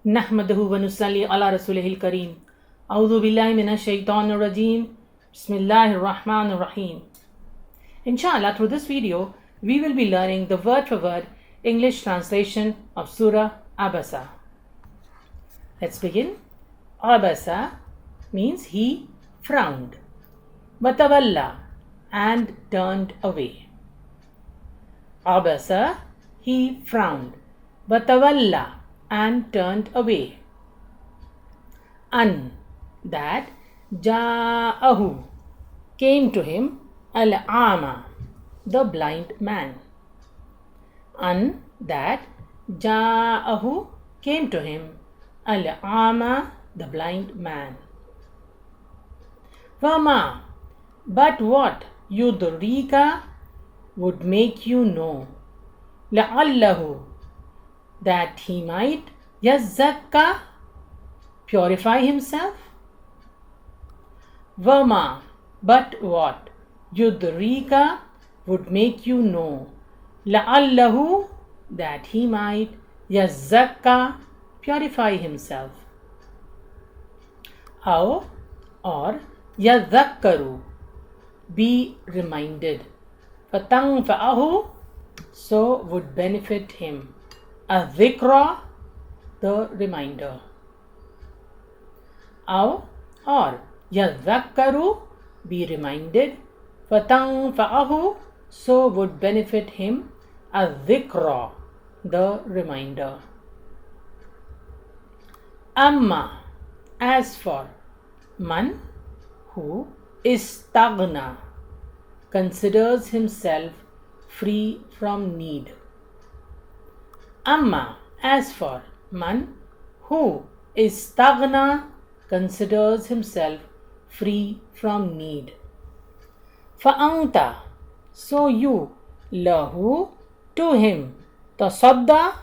नहमदहु व नुसल्ली अला रसूलिहिल करीम। औज़ु बिल्लाहि मिनश शैतानिर रजीम। बिस्मिल्लाहिर रहमानिर रहीम। Inshallah, through this video, we will be learning the word-for-word English translation of Surah Abasa. Let's begin. Abasa means he frowned. Watawalla, and turned away. Abasa, he frowned. Watawalla, and turned away. An, that ja'ahu, came to him, al-ama, the blind man. An, that ja'ahu, came to him, al-ama, the blind man. Wama, but what, yudrika, would make you know, la'allahu, that he might yazzakka, purify himself. Wama, but what, yudrika, would make you know, la'allahu, that he might yazzakka, purify himself. Aw, or yadhakkaru, be reminded. Fatanfa'ahu, so would benefit him. Adhikra, the reminder. Aw, or yadhakkaru, be reminded. Fatanfa'ahu, so would benefit him. Adhikra, the reminder. Amma, as for. Man, who istaghna, considers himself free from need. Amma, as for. Man, who istaghna, considers himself free from need. Fa'anta, so you, lahu, to him, tasadda,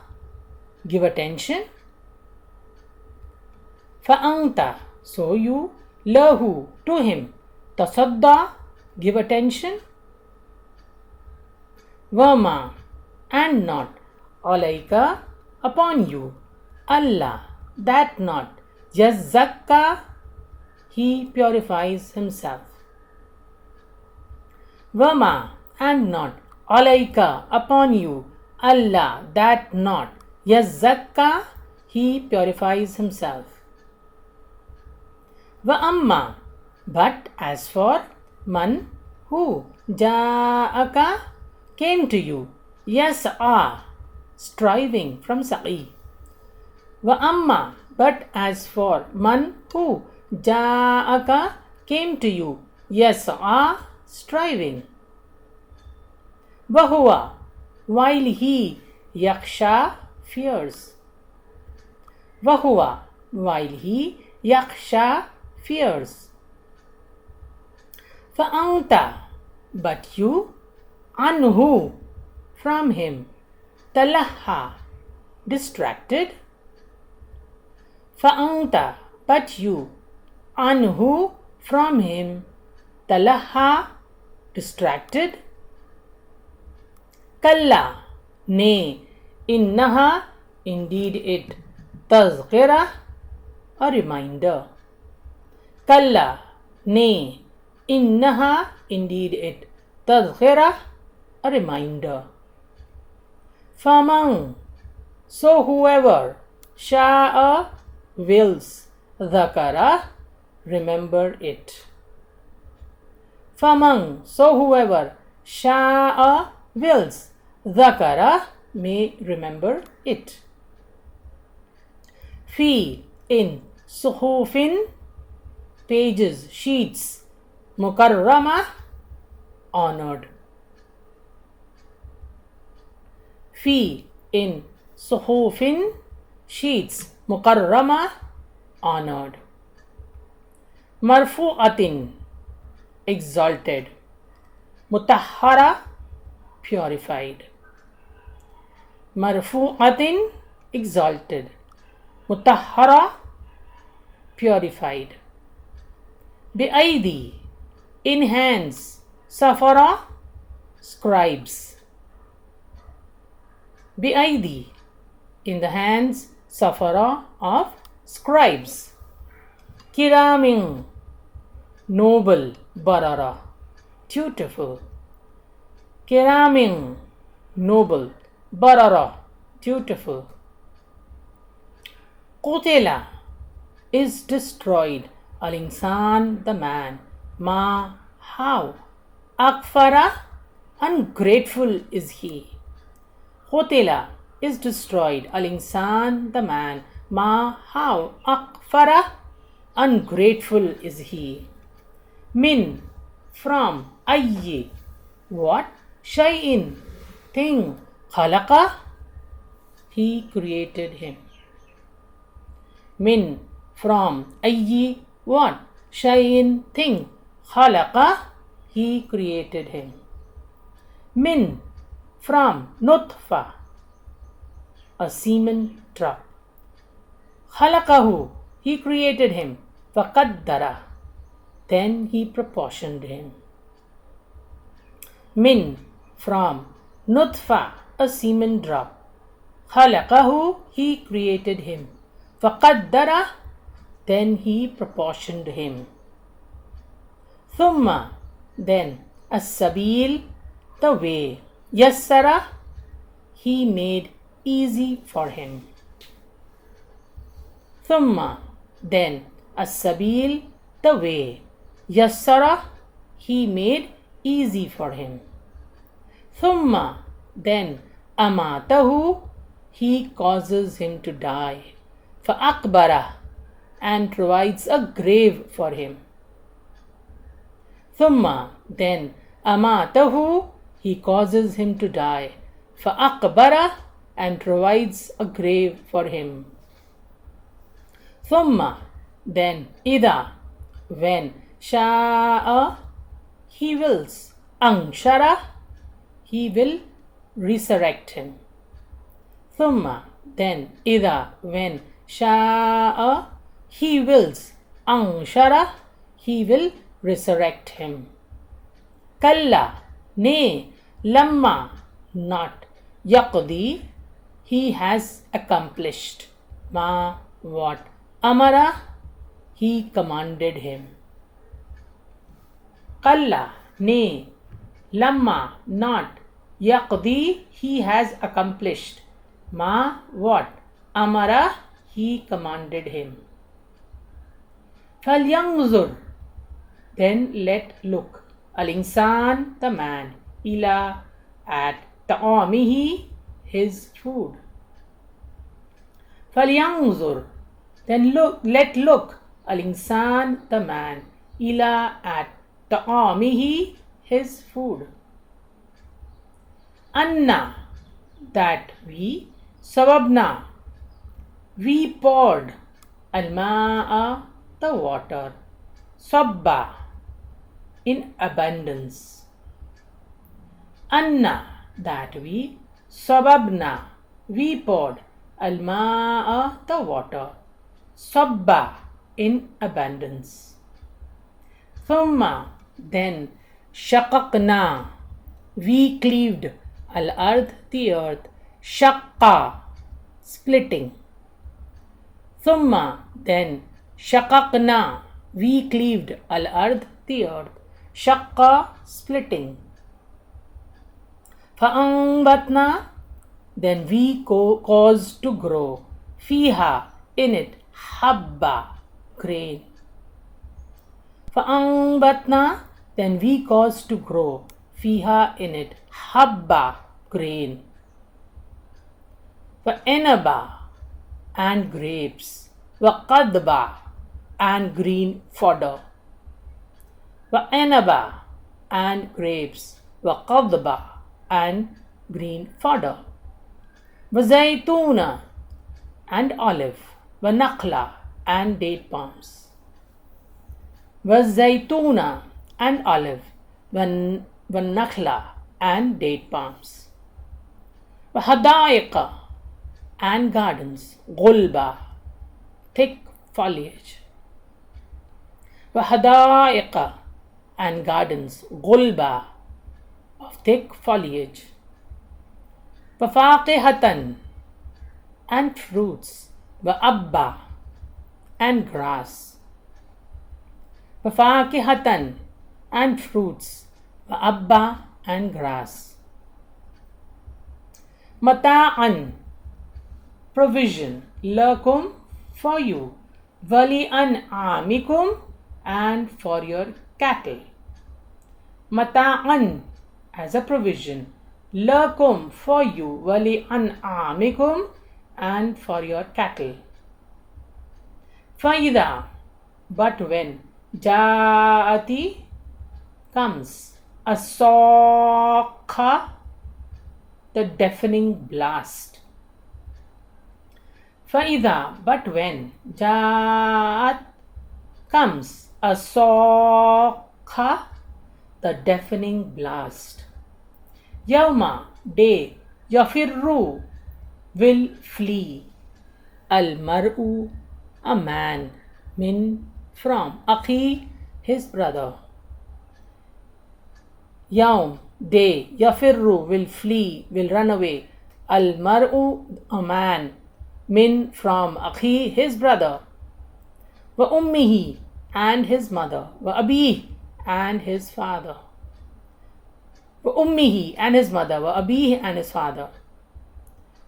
give attention. Fa'anta, so you, lahu, to him, tasadda, give attention. Wama, and not, alayka, upon you, Allah, that not, yazzakka, he purifies himself. Wama, and not, alayka, upon you, Allah, that not, yazzakka, he purifies himself. Wa amma, but as for. Man, who ja'aka, came to you, yas'a, striving from sa'i. Wa amma, but as for. Man, who ja'aka, came to you, yas'a, striving. Wahuwa, while he, yaksha, fears. Wahuwa, while he, yaksha, fears. Fa'anta, but you, anhu, from him, talaha, distracted. Fa'anta, but you, anhu, from him, talaha, distracted. Kalla, nay, innaha, indeed it, tazkira, a reminder. Kalla, nay, innaha, indeed it, tazkira, a reminder. Faman, so whoever, sha'a, wills, dhakara, remember it. Faman, so whoever, sha'a, wills, dhakara, may remember it. Fi, in, suhufin, pages, sheets, mukarrama, honored. Fi, in, suhufin, sheets, mukarrama, honored. Marfu'atin, exalted. Mutahhara, purified. Marfu'atin, exalted. Mutahhara, purified. Bi'aidi, in hands. Safara, scribes. Bi'aidi, in the hands. Safara of scribes. Kiramin, noble. Barara, dutiful. Kiramin, noble. Barara, dutiful. Qutila, is destroyed. Al-insan, the man. Ma, how. Akfara, ungrateful is he. Qutila, is destroyed. Al-insan, the man. Ma, how. Akfara, ungrateful is he. Min, from. Ayyi, what. Shay'in, thing. Khalaqa, he created him. Min, from. Ayyi, what. Shay'in, thing. Khalaqa, he created him. Min, from. Nutfa, a semen drop. Khalaqahu, he created him. Faqaddara, then he proportioned him. Min, from. Nutfa, a semen drop. Khalaqahu, he created him. Faqaddara, then he proportioned him. Thumma, then. As-sabil, the way. Yassara, he made easy for him. Thumma, then. As-sabil, the way. Yassara, he made easy for him. Thumma, then. Amatahu, he causes him to die. Fa'akbara, and provides a grave for him. Thumma, then. Amatahu, he causes him to die. Fa'akbara, and provides a grave for him. Thumma, then. Ida, when. Sha'a, he wills. Anshara, he will resurrect him. Thumma, then. Ida, when. Sha'a, he wills. Anshara, he will resurrect him. Kalla, nay. Lamma, not. Yaqdi, he has accomplished. Ma, what. Amara, he commanded him. Kalla, nay. Lamma, not. Yaqdi, he has accomplished. Ma, what. Amara, he commanded him. Falyanzur, then let look. Al-insan, the man. Ila, at. Ta'amihi, his food. Falyanzur, then look, let look. Al-insan, the man. Ila, at. Ta'amihi, his food. Anna, that we. Sababna, we poured. Al-ma'a, the water. Sabba, in abundance. Anna, that we. Sababna, we poured. Al-ma'a, the water. Sabba, in abundance. Thumma, then. Shaqaqna, we cleaved. Al-ard, the earth. Shaqqa, splitting. Thumma, then. Shaqaqna, we cleaved. Al-ard, the earth. Shaqqa, splitting. Fa'anbatna, then we caused to grow. Fiha, in it. Habba, grain. Fa'anbatna, then we caused to grow. Fiha, in it. Habba, grain. Fa'enaba, and grapes. Waqadba, and green fodder. Wa'enaba, and grapes. Waqadba, and green fodder. Wazaytuna, and olive. Wanakla, and date palms. Wazaytuna, and olive. Wanakla, and date palms. Wahadaiqa, and gardens. Gulba, thick foliage. Wahadaiqa, and gardens. Gulba, of thick foliage. Wafaqihatan, and fruits. وأبا and grass. وفاكهة and fruits. وأبا and grass. متاعا provision. لكم for you. ولأنعامكم and for your cattle. Mata'an as a provision. Lakum for you. Wali'an'amikum and for your cattle. Faida but when. Ja'ati comes. As-saqqa the deafening blast. Faida but when. Ja'at comes. As-saqqa the deafening blast. Yawma day. Yafirru will flee. Al-mar'u a man. Min from. Akhi his brother. Yawm day. Yafirru will flee, will run away. Al-mar'u a man. Min from. Akhi his brother. Wa ummihi and his mother. Wa abih and his father. Wa ummihi and his mother. Wa abih and his father.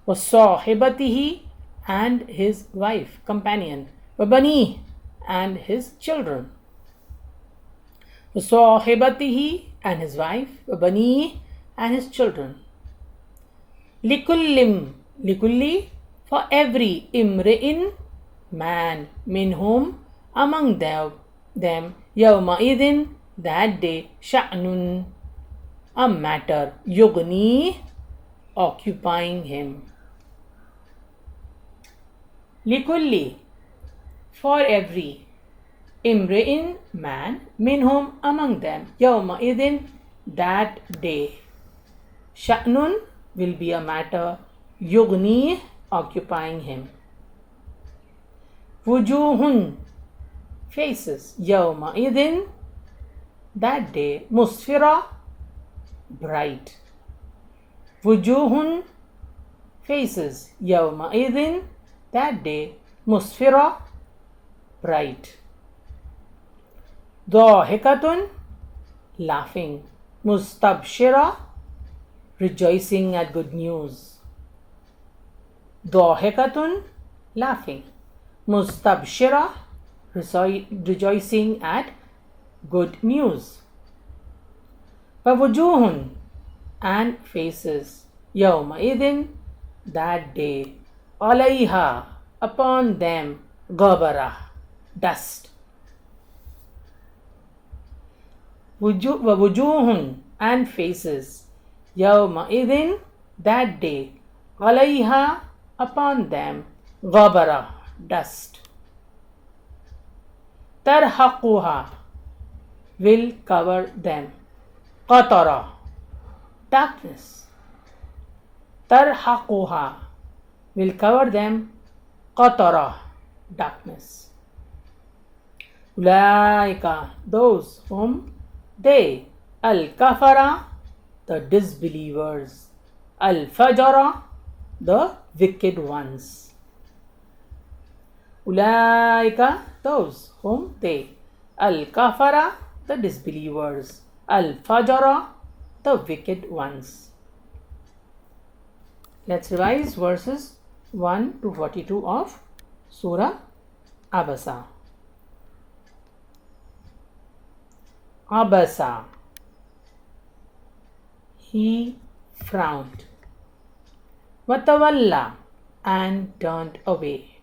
Wa sahibatihi and his wife, companion. Wa bani and his children. Wa sahibatihi and his wife. Wa bani and his children. Likullim likulli for every imri'in man minhum among them yawma idin that day sha'nun a matter yugni occupying him. Likulli for every imri'in man minhum among them yawma idin that day sha'nun will be a matter yugni occupying him. Wujuhun faces yawma idin that day musfira bright. Wujuhun faces yawma idin that day musfira bright. Dhahikatun laughing. Mustabshira rejoicing at good news. Dhahikatun laughing. Mustabshira rejoicing at good news. Wujuhun and faces yawma idin that day alayha upon them ghabara dust. Wujuhun and faces yawma idin that day alayha upon them ghabara dust. Tarhaquha will cover them qatara darkness. Tarhaquha will cover them qatara darkness. Ulaika those whom they al-kafara the disbelievers, al-fajara the wicked ones. Ulaika those whom they al-kafara the disbelievers, al-fajara the wicked ones. Let's revise verses 1 to 42 of Surah Abasa. Abasa he frowned. Watawalla and turned away.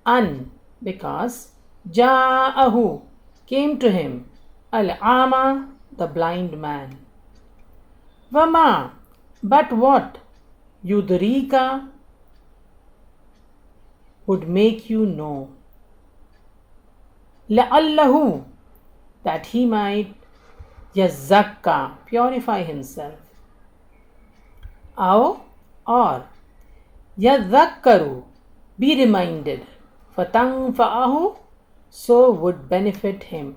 An because Ja'ahu came to him al-ama the blind man. Wama but what yudrika would make you know. La'allahu that he might yazakka purify himself. Aw or yadhakkaru be reminded. Fatanfa'ahu so would benefit him.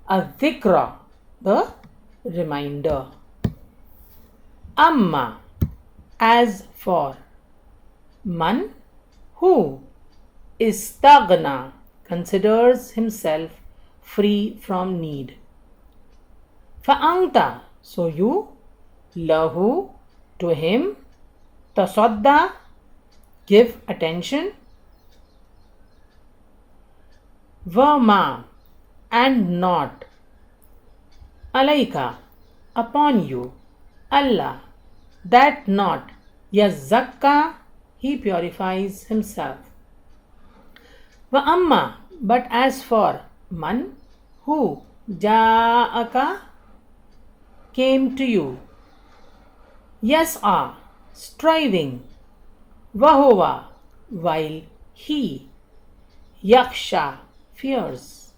Adhikra the reminder. Amma as for man who istaghna, considers himself free from need. Fa'anta, so you, lahu, to him, tasadda, give attention, Vama, and not, alayka, upon you, Allah, that not, yazakka, he purifies himself. Wa amma, but as for man, who, ja'aka, came to you, yas'a, striving, wahuwa, while he, yaksha, fears.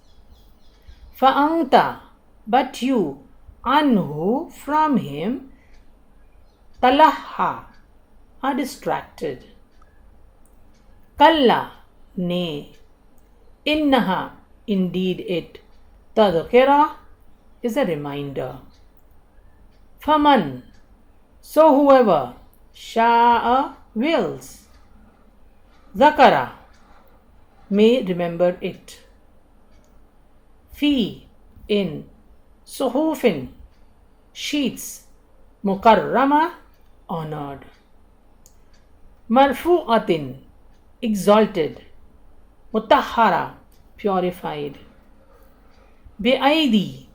Fa'anta, but you, anhu, from him, talaha, are distracted. Kalla, nay, innaha, indeed it, tadhkira, is a reminder. Faman, so whoever, sha'a, wills, zakara, may remember it. Fi, in, suhufin, sheets, mukarrama, honored. Marfu'atin, exalted, mutahhara, purified. Bi'aidi,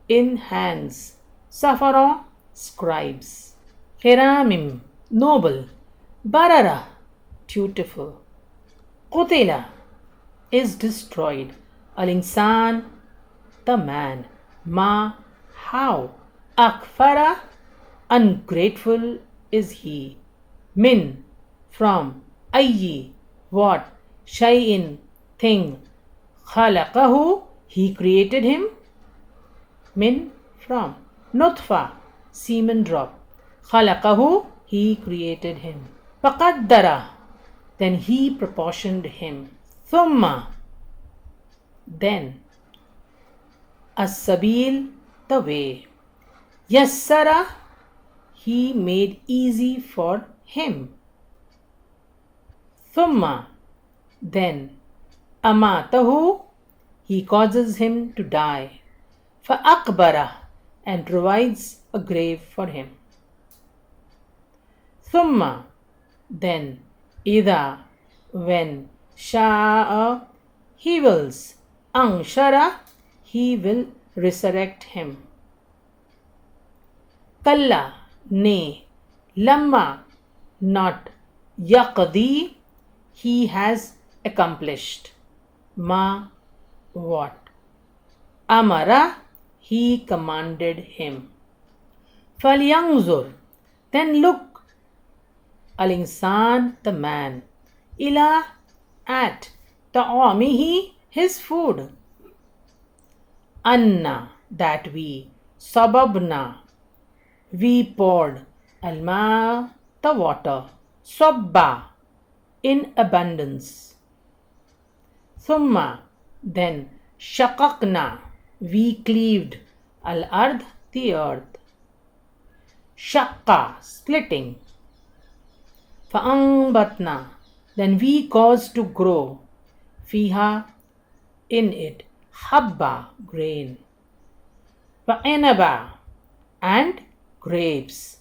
in hands, safara, scribes. Kiramim, noble, barara, dutiful. Qutila, is destroyed. Al-insan, the man. Ma, how. Akfara, ungrateful is he. Min, from. Ayyi, what. Shay'in, thing. Khalaqahu, he created him. Min, from. Nutfa, semen drop. Khalaqahu, he created him. Faqaddara, then he proportioned him. Thumma, then. As-sabil, the way. Yassara, he made easy for him. Thumma, then. Amatahu, he causes him to die. Fa'akbara, and provides a grave for him. Thumma, then. Ida, when. Sha'a, he wills. Anshara, he will resurrect him. Kalla, nay. Lamma, not. Yaqdi, he has accomplished. Ma, what. Amara, he commanded him. Falyanzur, then look. Al-insan, the man. Ila, at. Ta'amihi, his food. Anna, that we. Sababna, we poured. Alma, the water. Sabba, in abundance. Thumma, then. Shaqaqna, we cleaved. Al-ard, the earth. Shaqqa, splitting. Fa'ambatna, then we caused to grow. Fiha, in it. Habba, grain. Fa'inaba, and grapes.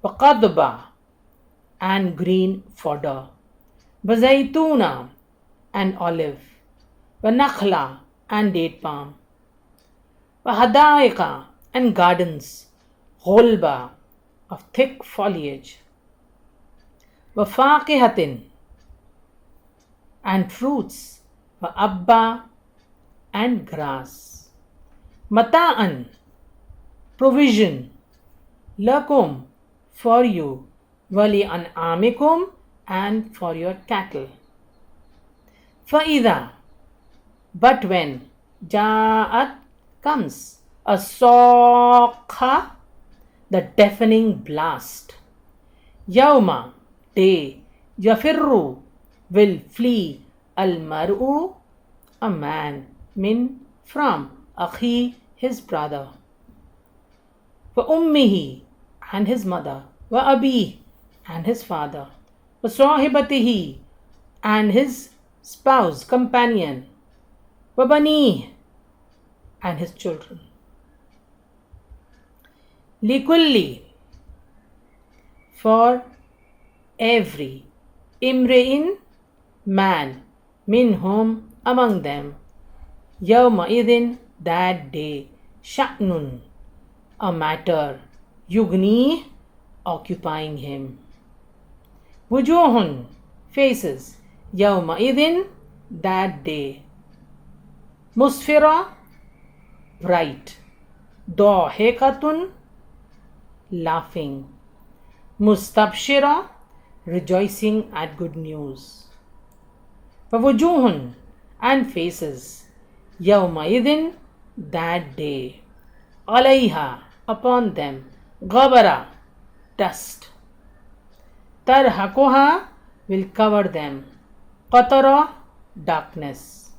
Faqadba, and green fodder. Vazaytuna, and olive. Vanakhla, and date palm. Vahadaika, and gardens. Gholba, of thick foliage. Wafaqihatin, and fruits. Abba, and grass. Mata'an, provision. Lakum, for you. Wali an'amikum, and for your cattle. Fa'idha, but when. Ja'at, comes. As-saqha, the deafening blast. Yawma, day. Yafirru, will flee. Al-mar'u, a man. Min, from. Akhi, his brother. Wa ummihi, and his mother. Wa abi, and his father. Wa sahibatihi, and his spouse, companion. وَبَنِيهِ, and his children. لِكُلِّ, for every. إِمْرِئٍ, man. Minhum, among them. يَوْمَئِذٍ, that day. شَأْنٌ, a matter. يُغْنِيهِ, occupying him. وُجُوهٌ, faces. يَوْمَئِذٍ, that day. مُسْفِرَةٌ, bright. ضَاحِكَةٌ, laughing. مُسْتَبْشِرَةٌ, rejoicing at good news. وَوُجُوهٌ, and faces. يَوْمَئِذٍ, that day. عَلَيْهَا, upon them. غَبَرَةٌ, dust. تَرْهَقُهَا, will cover them. قَطَرَةٌ, darkness.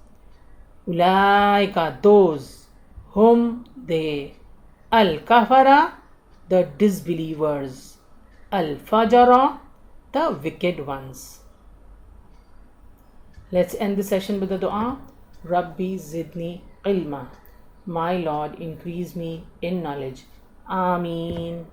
أُولَٰئِكَ, those. Whom, they. Al-Kafara, the disbelievers. Al-Fajara, the wicked ones. Let's end the session with the dua. Rabbi zidni ilma. My Lord, increase me in knowledge. Ameen.